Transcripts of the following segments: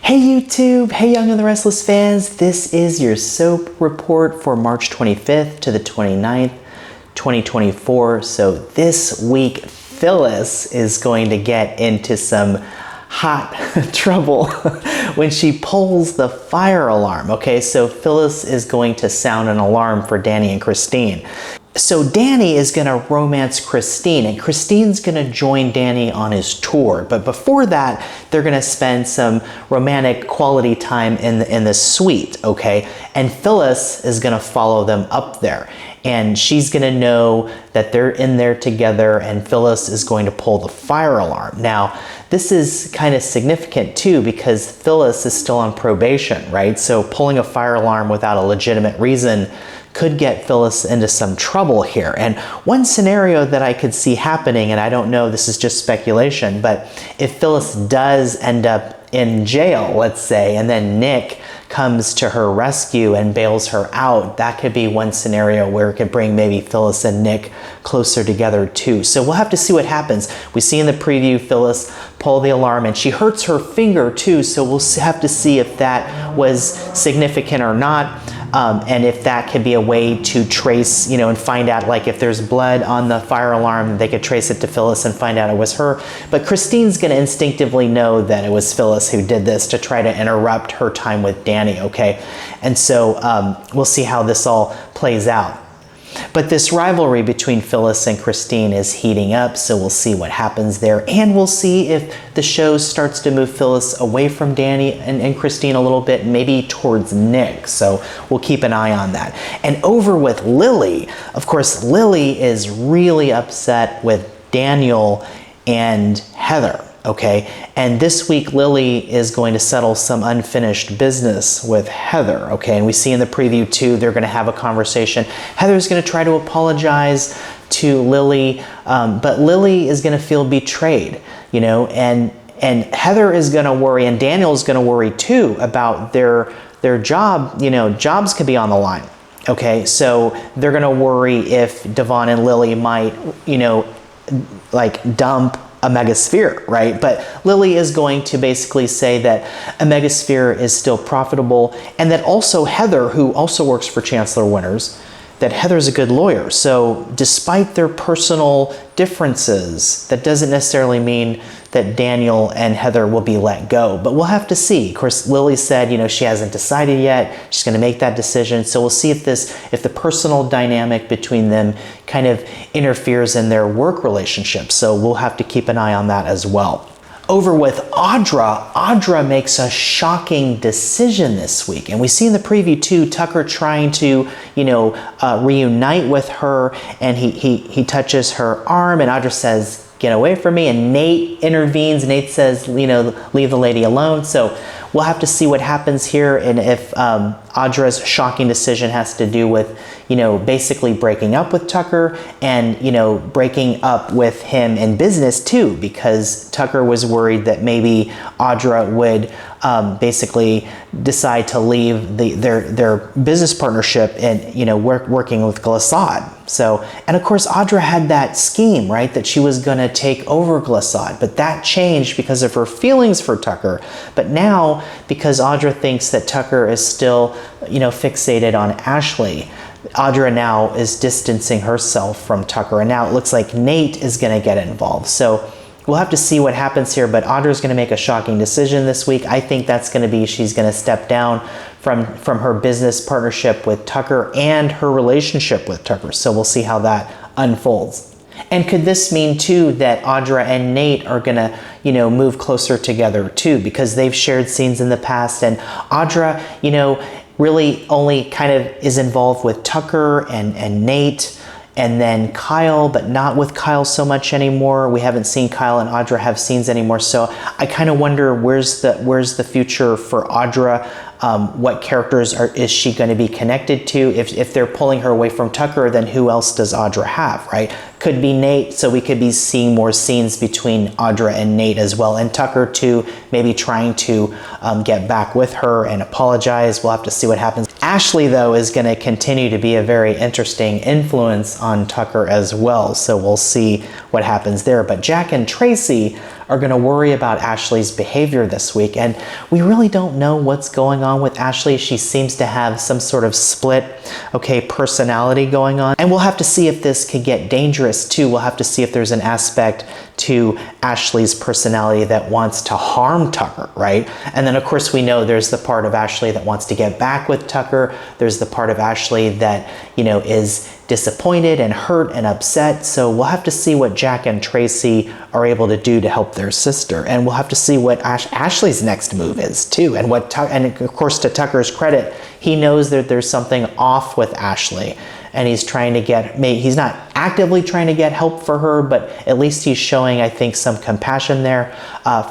Hey YouTube, hey Young and the Restless fans, this is your soap report for March 25th to the 29th, 2024. So this week, Phyllis is going to get into some hot trouble when she pulls the fire alarm. Okay, so Phyllis is going to sound an alarm for Danny and Christine. So Danny is going to romance Christine, and Christine's going to join Danny on his tour. But before that, they're going to spend some romantic quality time in the suite, okay? And Phyllis is going to follow them up there. And she's going to know that they're in there together, and Phyllis is going to pull the fire alarm. Now, this is kind of significant too, because Phyllis is still on probation, right? So pulling a fire alarm without a legitimate reason could get Phyllis into some trouble here. And one scenario that I could see happening, and I don't know, this is just speculation, but if Phyllis does end up in jail, let's say, and then Nick comes to her rescue and bails her out, that could be one scenario where it could bring maybe Phyllis and Nick closer together too. So we'll have to see what happens. We see in the preview Phyllis pull the alarm, and she hurts her finger too, so we'll have to see if that was significant or not. And if that could be a way to trace, you know, and find out, like, if there's blood on the fire alarm, they could trace it to Phyllis and find out it was her. But Christine's going to instinctively know that it was Phyllis who did this to try to interrupt her time with Danny, okay? And so we'll see how this all plays out. But this rivalry between Phyllis and Christine is heating up, so we'll see what happens there. And we'll see if the show starts to move Phyllis away from Danny and Christine a little bit, maybe towards Nick. So we'll keep an eye on that. And over with Lily, of course, Lily is really upset with Daniel and Heather. Okay, and this week Lily is going to settle some unfinished business with Heather. Okay, and we see in the preview too, they're going to have a conversation. Heather's going to try to apologize to Lily, but Lily is going to feel betrayed, you know, and Heather is going to worry, and Daniel's going to worry too about their job. You know, jobs could be on the line. Okay, so they're going to worry if Devon and Lily might, you know, like dump a megasphere, right? But Lily is going to basically say that a megasphere is still profitable, and that also Heather, who also works for Chancellor Winters, that Heather's a good lawyer. So despite their personal differences, that doesn't necessarily mean that Daniel and Heather will be let go, but we'll have to see. Of course, Lily said, you know, she hasn't decided yet. She's going to make that decision. So we'll see if the personal dynamic between them kind of interferes in their work relationship. So we'll have to keep an eye on that as well. Over with Audra, Audra makes a shocking decision this week. And we see in the preview too, Tucker trying to, you know, reunite with her, and he touches her arm, and Audra says, "Get away from me," and Nate intervenes. Nate says, you know, leave the lady alone. So we'll have to see what happens here, and if Audra's shocking decision has to do with, you know, basically breaking up with Tucker and, you know, breaking up with him in business too, because Tucker was worried that maybe Audra would basically decide to leave their business partnership and, you know, working with Glissade. So, and of course Audra had that scheme, right, that she was going to take over Glissade, but that changed because of her feelings for Tucker. But now, because Audra thinks that Tucker is still, you know, fixated on Ashley, Audra now is distancing herself from Tucker, and now it looks like Nate is going to get involved. So we'll have to see what happens here, but Audra's going to make a shocking decision this week. I think that's going to be, she's going to step down from her business partnership with Tucker and her relationship with Tucker. So we'll see how that unfolds. And could this mean too that Audra and Nate are going to, you know, move closer together too, because they've shared scenes in the past, and Audra, you know, really only kind of is involved with Tucker and Nate, and then Kyle, but not with Kyle so much anymore. We haven't seen Kyle and Audra have scenes anymore. So I kind of wonder, where's the future for Audra? What characters is she going to be connected to? If they're pulling her away from Tucker, then who else does Audra have, right? Could be Nate, so we could be seeing more scenes between Audra and Nate as well, and Tucker too, maybe trying to get back with her and apologize. We'll have to see what happens. Ashley, though, is going to continue to be a very interesting influence on Tucker as well, so we'll see what happens there. But Jack and Tracy are going to worry about Ashley's behavior this week. And we really don't know what's going on with Ashley. She seems to have some sort of split, personality going on. And we'll have to see if this could get dangerous too. We'll have to see if there's an aspect to Ashley's personality that wants to harm Tucker, right? And then of course we know there's the part of Ashley that wants to get back with Tucker. There's the part of Ashley that, is disappointed and hurt and upset. So we'll have to see what Jack and Tracy are able to do to help their sister. And we'll have to see what Ashley's next move is too. And and of course, to Tucker's credit, he knows that there's something off with Ashley. And he's trying to he's not actively trying to get help for her, but at least he's showing, I think, some compassion there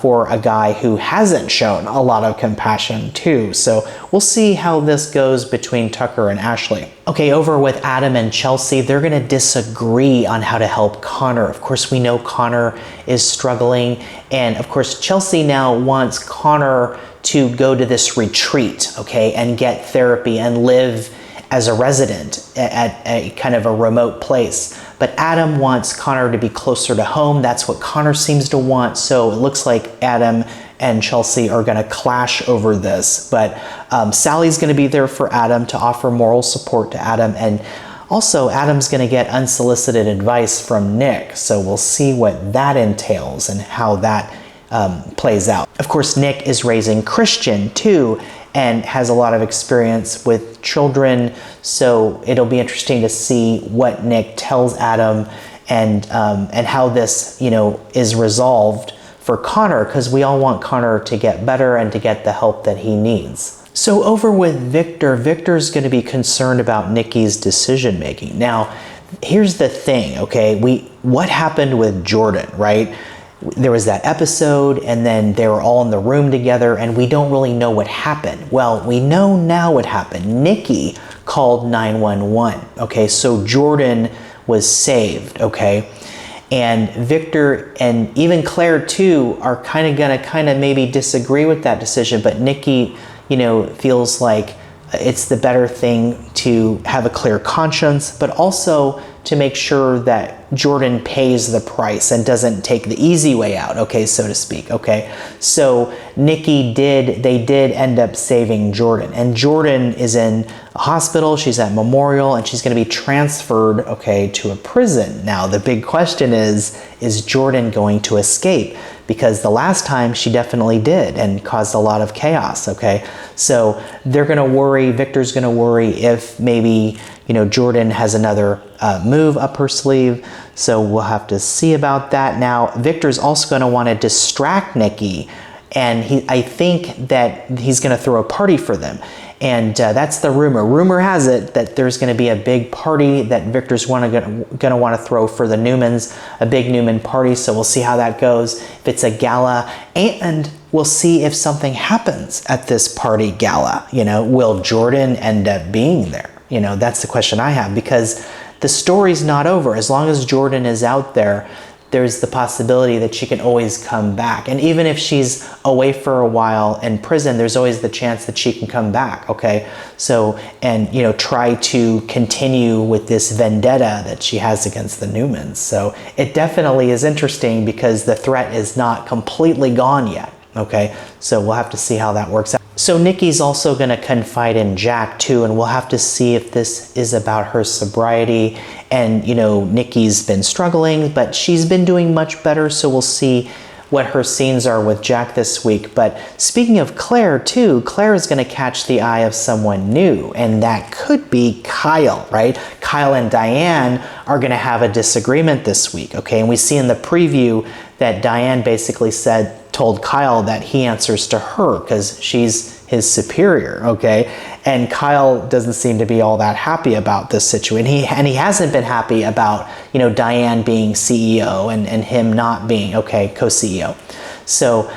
for a guy who hasn't shown a lot of compassion too. So we'll see how this goes between Tucker and Ashley. Okay, over with Adam and Chelsea, they're gonna disagree on how to help Connor. Of course, we know Connor is struggling. And of course, Chelsea now wants Connor to go to this retreat, and get therapy and live as a resident at a kind of a remote place. But Adam wants Connor to be closer to home. That's what Connor seems to want. So it looks like Adam and Chelsea are gonna clash over this. But Sally's gonna be there for Adam to offer moral support to Adam. And also Adam's gonna get unsolicited advice from Nick. So we'll see what that entails and how that plays out. Of course, Nick is raising Christian too, and has a lot of experience with children. So it'll be interesting to see what Nick tells Adam and how this, is resolved for Connor, because we all want Connor to get better and to get the help that he needs. So over with Victor, Victor's going to be concerned about Nikki's decision making. Now, here's the thing, what happened with Jordan, right? There was that episode, and then they were all in the room together, and we don't really know what happened. Well, we know now what happened. Nikki called 911, so Jordan was saved, and Victor and even Claire too are gonna maybe disagree with that decision, but Nikki, feels like it's the better thing to have a clear conscience, but also to make sure that Jordan pays the price and doesn't take the easy way out, so to speak, So Nikki did end up saving Jordan, and Jordan is in a hospital, she's at Memorial, and she's gonna be transferred, to a prison. Now, the big question is Jordan going to escape? Because the last time she definitely did and caused a lot of chaos, So they're gonna worry, Victor's gonna worry if maybe, Jordan has another move up her sleeve. So we'll have to see about that. Now, Victor's also gonna wanna distract Nikki, and I think that he's gonna throw a party for them. And that's the rumor. Rumor has it that there's going to be a big party that Victor's going to want to throw for the Newmans, a big Newman party. So we'll see how that goes, if it's a gala, and we'll see if something happens at this party gala. Will Jordan end up being there? That's the question I have, because the story's not over. As long as Jordan is out there, there's the possibility that she can always come back. And even if she's away for a while in prison, there's always the chance that she can come back, So, and, try to continue with this vendetta that she has against the Newmans. So it definitely is interesting because the threat is not completely gone yet, So we'll have to see how that works out. So Nikki's also going to confide in Jack too, and we'll have to see if this is about her sobriety. And Nikki's been struggling, but she's been doing much better, so we'll see what her scenes are with Jack this week. But speaking of Claire too, Claire is going to catch the eye of someone new, and that could be Kyle, right? Kyle and Diane are going to have a disagreement this week, And we see in the preview that Diane basically told Kyle that he answers to her because she's his superior, And Kyle doesn't seem to be all that happy about this situation. He hasn't been happy about, Diane being CEO and him not being, co-CEO. So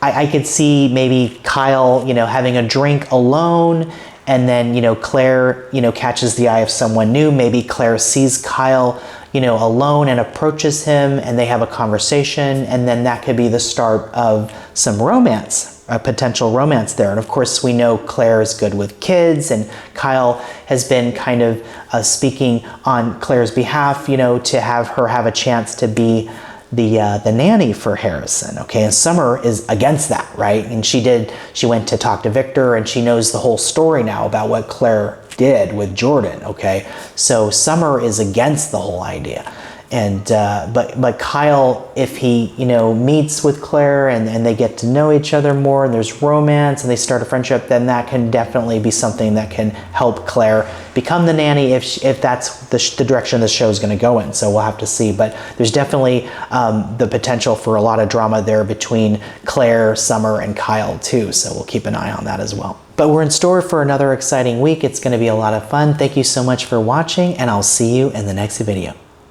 I could see maybe Kyle, having a drink alone, and then, Claire, catches the eye of someone new. Maybe Claire sees Kyle, alone and approaches him, and they have a conversation, and then that could be the start of some romance, a potential romance there. And of course, we know Claire is good with kids, and Kyle has been kind of speaking on Claire's behalf, to have her have a chance to be the nanny for Harrison, okay? And Summer is against that, right? And she went to talk to Victor, and she knows the whole story now about what Claire did with Jordan, okay? So Summer is against the whole idea. And but Kyle, if he meets with Claire and they get to know each other more, and there's romance and they start a friendship, then that can definitely be something that can help Claire become the nanny if that's the direction the show is going to go in. So we'll have to see. But there's definitely the potential for a lot of drama there between Claire, Summer, and Kyle too. So we'll keep an eye on that as well. But we're in store for another exciting week. It's going to be a lot of fun. Thank you so much for watching, and I'll see you in the next video.